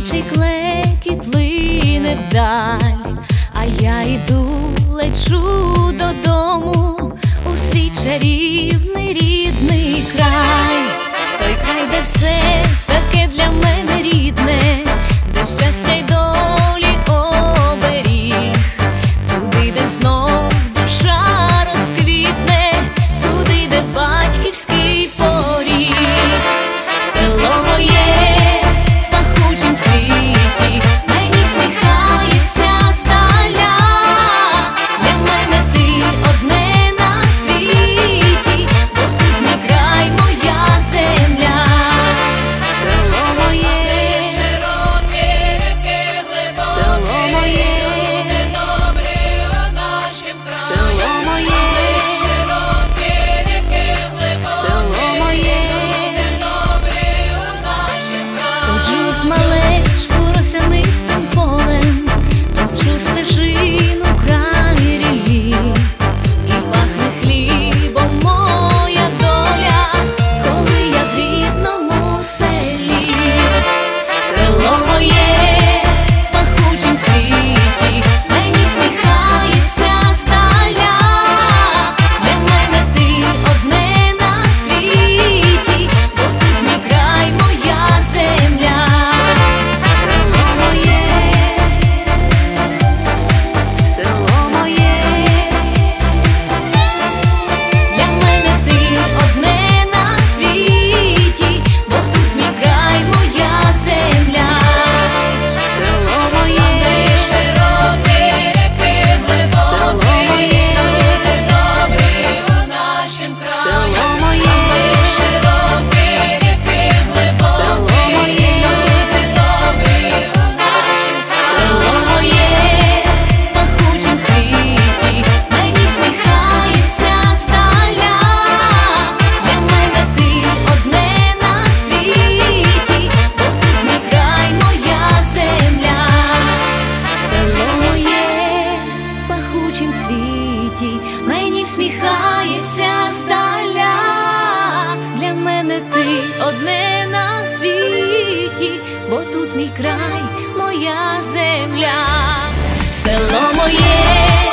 пташечий клекіт лине вдаль, а я йду, лечу додому у свій чарівний рідний край. Той край, де все таке для мене рідне, де щастя й долі оберіг, туди, де знов душа розквітне, туди, де батьківський поріг. Село моє в пахучім світі, мені всміхається здаля. Для мене ти одне на світі, бо тут мій край, моя земля. Село моє, широке, реки глибокі, село моє, люди добрі у нашім краї. Село моє, широке, реки глибокі, село моє, люди добрі у нашім краї. Ходжу з малечку росянистим полем, точу стежину край ріллі, і пахне хлібом моя доля, коли я в рідному селі. Село моє в пахучім світі, мені всміхається здаля. Для мене ти одне на світі, бо тут мій край, моя земля. Село моє, село моє, для мене ти одне на світі, бо тут мій край, моя земля. Село моє, широкі реки глибокі, село моє, люди добрі у нашім краї. Село моє, широкі реки глибокі, село моє, люди добрі у нашім краї. Село моє в пахучім світі, мені всміхається здаля. Для мене ти одне на світі, бо тут мій край, моя земля. Село моє в пахучім цвіті, мені всміхається здаля. Для мене ти одне на світі, бо тут мій край, моя земля. Село моє.